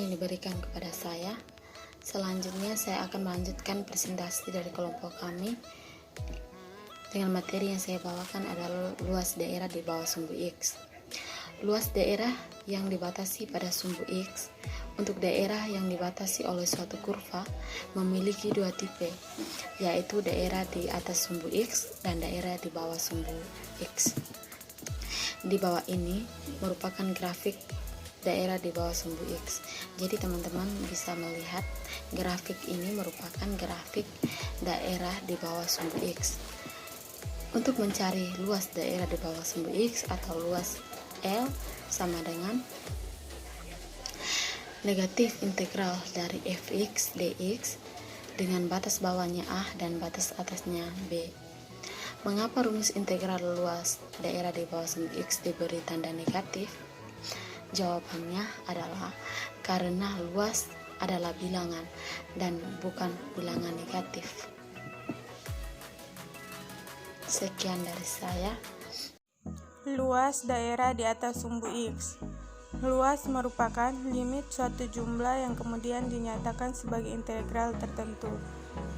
yang diberikan kepada saya. Selanjutnya saya akan melanjutkan presentasi dari kelompok kami dengan materi yang saya bawakan adalah luas daerah di bawah sumbu X. Luas daerah yang dibatasi pada sumbu X untuk daerah yang dibatasi oleh suatu kurva memiliki dua tipe, yaitu daerah di atas sumbu X dan daerah di bawah sumbu X. Di bawah ini merupakan grafik daerah di bawah sumbu X. Jadi teman-teman bisa melihat grafik ini merupakan grafik daerah di bawah sumbu X. Untuk mencari luas daerah di bawah sumbu X atau luas L sama dengan negatif integral dari fx dx dengan batas bawahnya A dan batas atasnya B. Mengapa rumus integral luas daerah di bawah sumbu X diberi tanda negatif? Jawabannya adalah karena luas adalah bilangan dan bukan bilangan negatif. Sekian dari saya. Luas daerah di atas sumbu X. Luas merupakan limit suatu jumlah yang kemudian dinyatakan sebagai integral tertentu.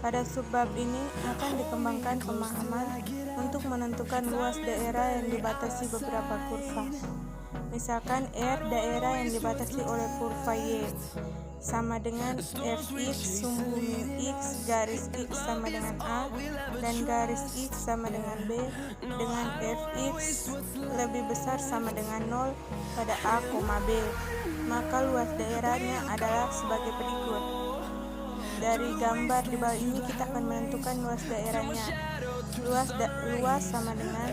Pada subbab ini akan dikembangkan pemahaman untuk menentukan luas daerah yang dibatasi beberapa kurva. Misalkan R daerah yang dibatasi oleh kurva Y sama dengan fx sumbu min x garis x sama dengan A dan garis x sama dengan B dengan fx lebih besar sama dengan 0 pada A, B. Maka luas daerahnya adalah sebagai berikut. Dari gambar di bawah ini kita akan menentukan luas daerahnya. Luas sama dengan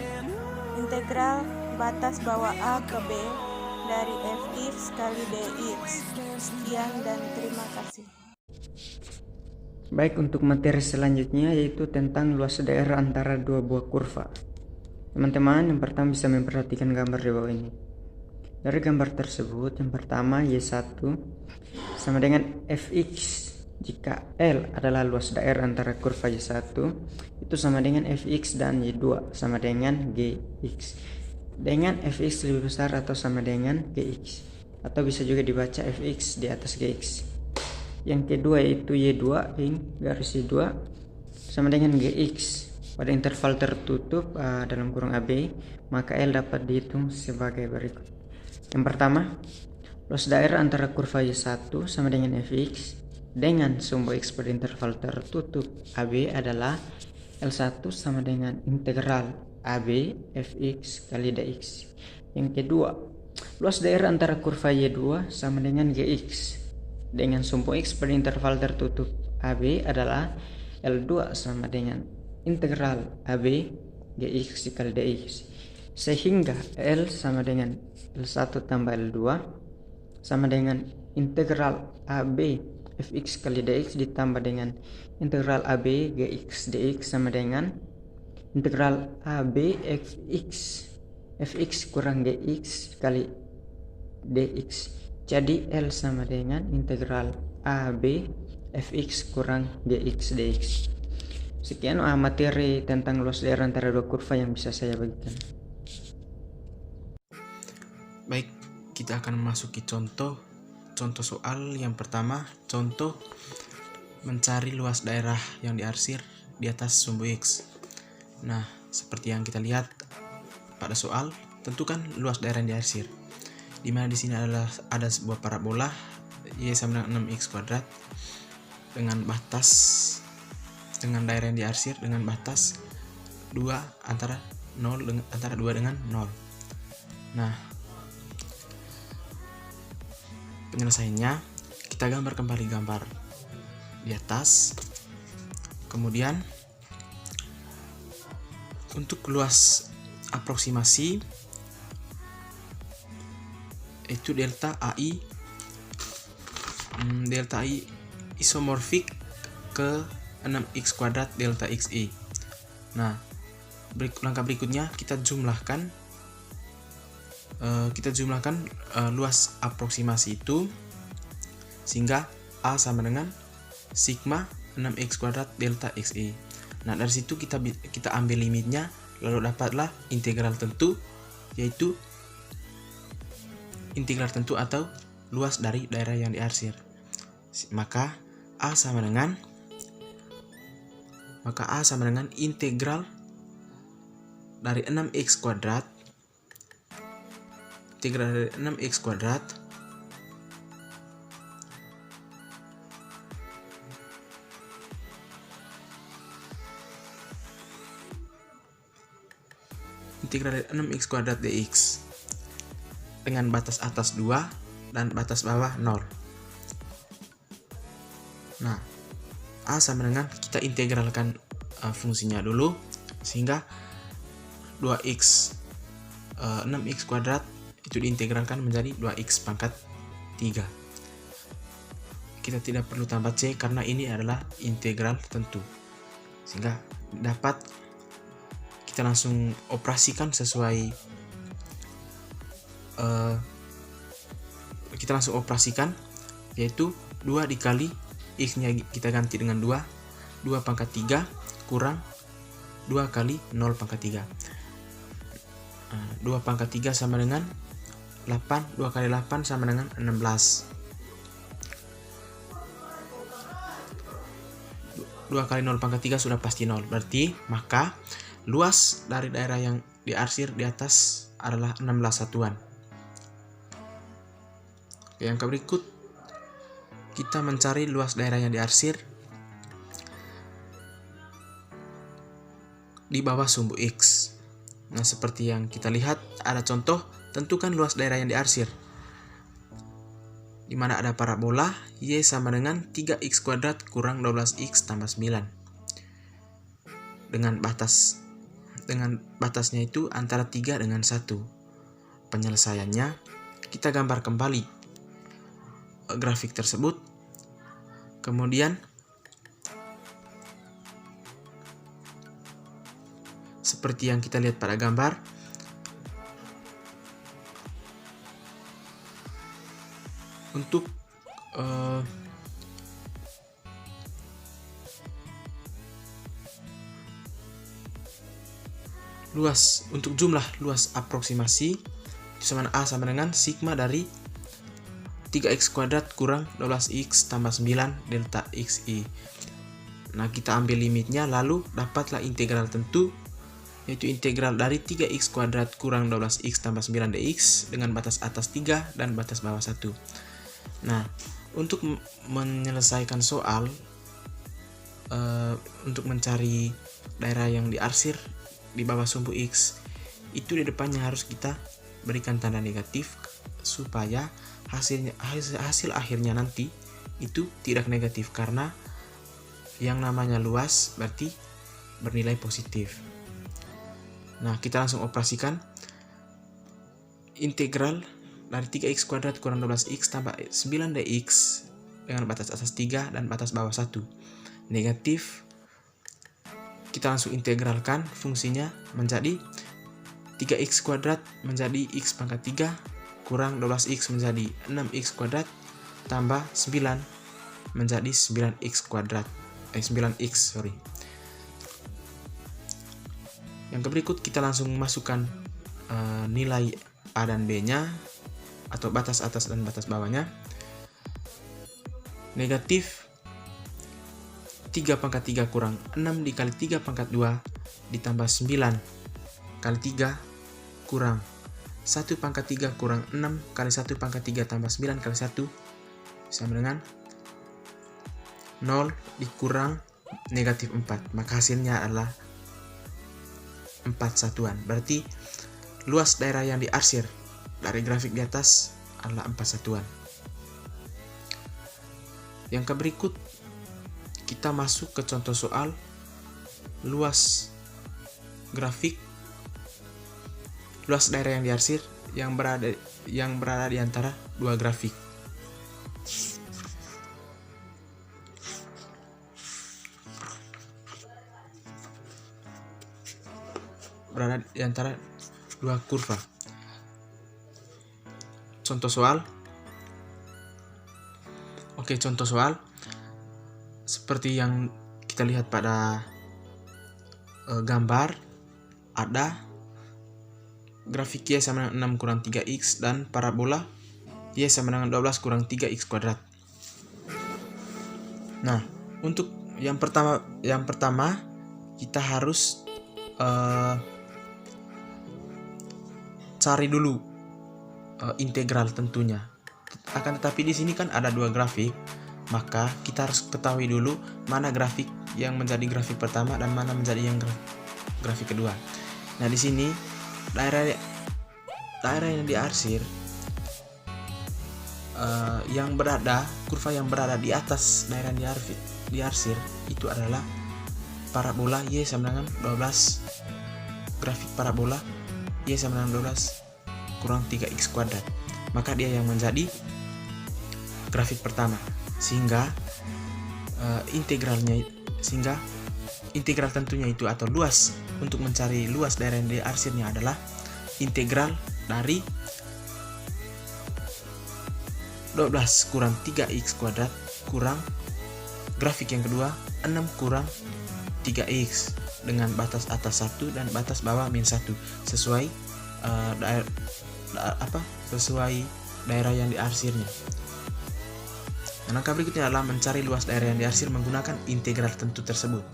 integral batas bawah A ke B dari fx kali dx. Sekian dan terima kasih. Baik, untuk materi selanjutnya yaitu tentang luas daerah antara dua buah kurva. Teman-teman, yang pertama bisa memperhatikan gambar di bawah ini. Dari gambar tersebut, yang pertama Y1 sama dengan fx. Jika L adalah luas daerah antara kurva Y1, itu sama dengan fx, dan Y2 sama dengan gx. Dengan fx lebih besar atau sama dengan gx, atau bisa juga dibaca fx di atas gx. Yang kedua yaitu Y2 garis Y2 sama dengan gx pada interval tertutup dalam kurung AB, maka L dapat dihitung sebagai berikut. Yang pertama, luas daerah antara kurva Y1 sama dengan fx dengan sumbu X pada interval tertutup AB adalah L1 sama dengan integral AB fx kali dx. Yang kedua, luas daerah antara kurva Y2 sama dengan gx dengan sumbu X pada interval tertutup AB adalah L2 sama dengan integral AB gx kali dx, sehingga L sama dengan L1 tambah L2 sama dengan integral AB fx kali dx ditambah dengan integral AB gx dx sama dengan integral AB fx kurang gx kali dx. Jadi L sama dengan integral AB fx kurang gx dx. Sekian materi tentang luas daerah antara dua kurva yang bisa saya bagikan. Baik, kita akan memasuki contoh soal yang pertama. Contoh mencari luas daerah yang diarsir di atas sumbu X. Nah, seperti yang kita lihat pada soal, tentukan luas daerah yang diarsir. Di mana di sini adalah ada sebuah parabola Y sama dengan 6x kuadrat dengan daerah yang diarsir dengan batas 2 antara 2 dengan 0. Nah, penyelesaiannya kita gambar kembali gambar di atas. Kemudian untuk luas aproksimasi itu delta AI isomorfik ke 6x kuadrat delta XI. Nah, langkah berikutnya kita jumlahkan luas aproksimasi itu sehingga A sama dengan sigma 6x kuadrat delta XI. Nah, dari situ kita ambil limitnya, lalu dapatlah integral tentu, yaitu integral tentu atau luas dari daerah yang diarsir. Maka A sama dengan integral dari 6x kuadrat dx dengan batas atas 2 dan batas bawah 0. Nah, A sama dengan, kita integralkan fungsinya dulu, sehingga 6x kuadrat itu diintegralkan menjadi 2x pangkat 3. Kita tidak perlu tambah C karena ini adalah integral tentu, sehingga dapat kita langsung operasikan yaitu 2 dikali x nya kita ganti dengan 2 pangkat 3 kurang 2 kali 0 pangkat 3. 2 pangkat 3 sama dengan 8, 2 kali 8 sama dengan 16. 2 kali 0 pangkat 3 sudah pasti 0, berarti maka luas dari daerah yang diarsir di atas adalah 16 satuan. Yang berikut, kita mencari luas daerah yang diarsir di bawah sumbu X. Nah, seperti yang kita lihat, ada contoh, tentukan luas daerah yang diarsir. Di mana ada parabola, Y sama dengan 3x kuadrat kurang 12x tambah 9. Dengan batasnya itu antara 3 dengan 1. Penyelesaiannya, kita gambar kembali grafik tersebut. Kemudian seperti yang kita lihat pada gambar, untuk untuk jumlah luas aproksimasi itu A sama dengan sigma dari 3x kuadrat kurang 12x tambah 9 delta xi. Nah, kita ambil limitnya, lalu dapatlah integral tentu, yaitu integral dari 3x kuadrat kurang 12x tambah 9 dx dengan batas atas 3 dan batas bawah 1. Nah, untuk menyelesaikan soal, untuk mencari daerah yang diarsir di bawah sumbu X, itu di depannya harus kita berikan tanda negatif supaya hasil akhirnya nanti itu tidak negatif, karena yang namanya luas berarti bernilai positif. Nah, kita langsung operasikan integral dari 3x kuadrat kurang 12x tambah 9 dx dengan batas atas 3 dan batas bawah 1 negatif. Kita langsung integralkan fungsinya menjadi 3x kuadrat menjadi x pangkat 3 kurang 12x menjadi 6x kuadrat tambah 9 menjadi 9x kuadrat 9x. Yang berikut, kita langsung masukkan nilai A dan B nya atau batas atas dan batas bawahnya. Negatif 3 pangkat 3 kurang 6 dikali 3 pangkat 2 ditambah 9 kali 3 kurang 1 pangkat 3 kurang 6 kali 1 pangkat 3 tambah 9 kali 1 sama dengan 0 dikurang negatif 4. Maka hasilnya adalah 4 satuan. Berarti luas daerah yang diarsir dari grafik di atas adalah 4 satuan. Yang berikut, kita masuk ke contoh soal luas daerah yang diarsir yang berada di antara dua grafik. Berada di antara dua kurva. Contoh soal. Oke, contoh soal seperti yang kita lihat pada gambar, ada grafik Y sama 6 kurang 3x dan parabola Y sama dengan 12 kurang 3X kuadrat. Nah, untuk yang pertama kita harus cari dulu integral tentunya. Akan tetapi di sini kan ada dua grafik, maka kita harus ketahui dulu mana grafik yang menjadi grafik pertama dan mana menjadi yang grafik kedua. Nah, di sini daerah yang diarsir kurva yang berada di atas daerah yang diarsir itu adalah parabola Y sama dengan 12, grafik parabola Y sama dengan 12 kurang 3X kuadrat. Maka dia yang menjadi grafik pertama, sehingga integral tentunya itu atau luas, untuk mencari luas daerah yang diarsirnya adalah integral dari 12 kurang 3X kuadrat kurang grafik yang kedua 6 kurang 3X dengan batas atas 1 dan batas bawah min 1 sesuai sesuai daerah yang diarsirnya. Nah, langkah berikutnya adalah mencari luas daerah yang diarsir menggunakan integral tentu tersebut.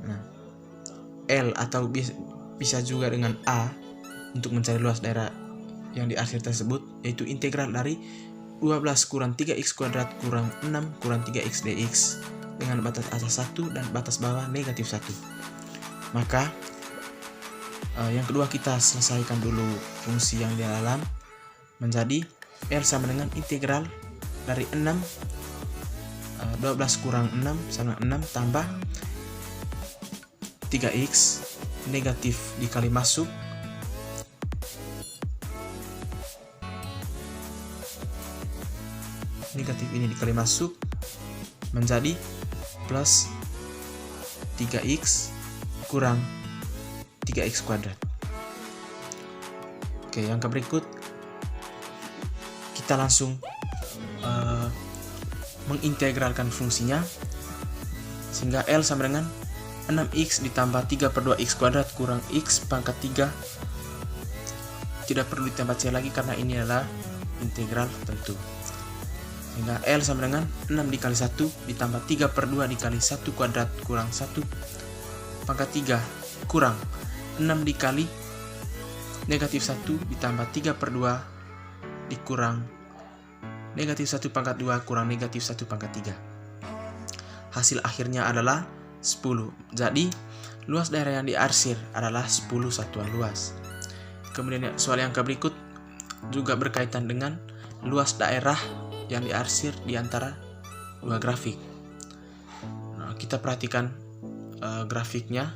Nah, L atau bisa juga dengan A untuk mencari luas daerah yang diarsir tersebut, yaitu integral dari 12 kurang 3X kuadrat kurang 6 kurang 3X dx dengan batas atas 1 dan batas bawah negatif 1. Maka yang kedua kita selesaikan dulu fungsi yang di dalam, menjadi L sama dengan integral dari 12 kurang 6 sama 6 tambah 3X negatif dikali masuk negatif ini dikali masuk menjadi plus 3X kurang 3X kuadrat. Oke, yang berikut kita langsung mengintegralkan fungsinya, sehingga L sama dengan 6X ditambah 3/2X kuadrat kurang X pangkat 3. Tidak perlu ditambah C lagi karena ini adalah integral tentu. Sehingga L sama dengan 6 dikali 1 ditambah 3/2 dikali 1 kuadrat kurang 1 pangkat 3 kurang 6 dikali negatif 1 ditambah 3/2 dikurang negatif 1 pangkat 2 kurang negatif 1 pangkat 3. Hasil akhirnya adalah 10. Jadi luas daerah yang diarsir adalah 10 satuan luas. Kemudian soal yang berikut juga berkaitan dengan luas daerah yang diarsir di antara dua grafik. Nah, kita perhatikan grafiknya.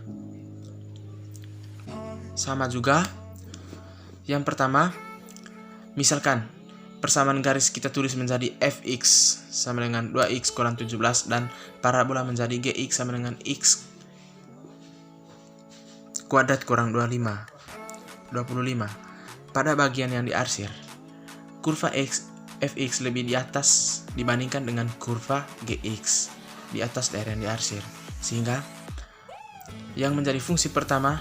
Sama juga. Yang pertama, misalkan persamaan garis kita tulis menjadi fx sama dengan 2x kurang 17 dan parabola menjadi gx sama dengan x kuadrat kurang 25. Pada bagian yang diarsir, kurva fx lebih di atas dibandingkan dengan kurva gx di atas daerah yang diarsir, sehingga yang menjadi fungsi pertama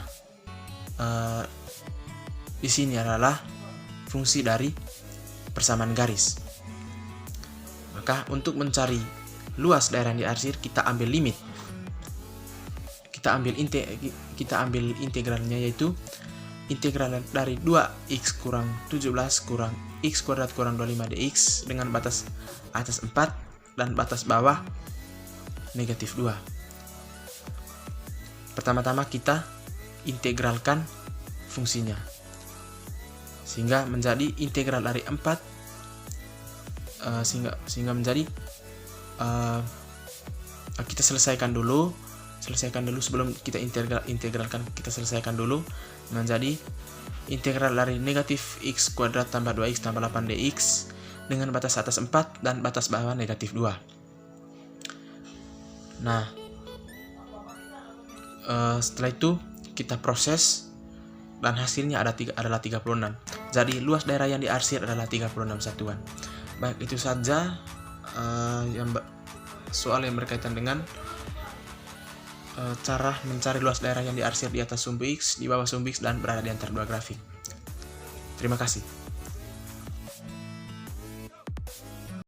di sini adalah fungsi dari persamaan garis. Maka untuk mencari luas daerah yang diarsir, kita ambil limit. Kita ambil integralnya, yaitu integral dari 2x kurang 17 kurang x kuadrat kurang 25 dx dengan batas atas 4 dan batas bawah negatif 2. Pertama-tama kita integralkan fungsinya, sehingga menjadi integral dari 4 sehingga menjadi kita selesaikan dulu sebelum kita integralkan, kita selesaikan dulu menjadi integral dari negatif x kuadrat tambah 2x tambah 8 dx dengan batas atas 4 dan batas bawah negatif 2. Nah, setelah itu kita proses dan hasilnya adalah 36. Jadi luas daerah yang diarsir adalah 36 satuan. Baik, itu saja soal yang berkaitan dengan cara mencari luas daerah yang diarsir di atas sumbu X, di bawah sumbu X, dan berada di antara dua grafik. Terima kasih.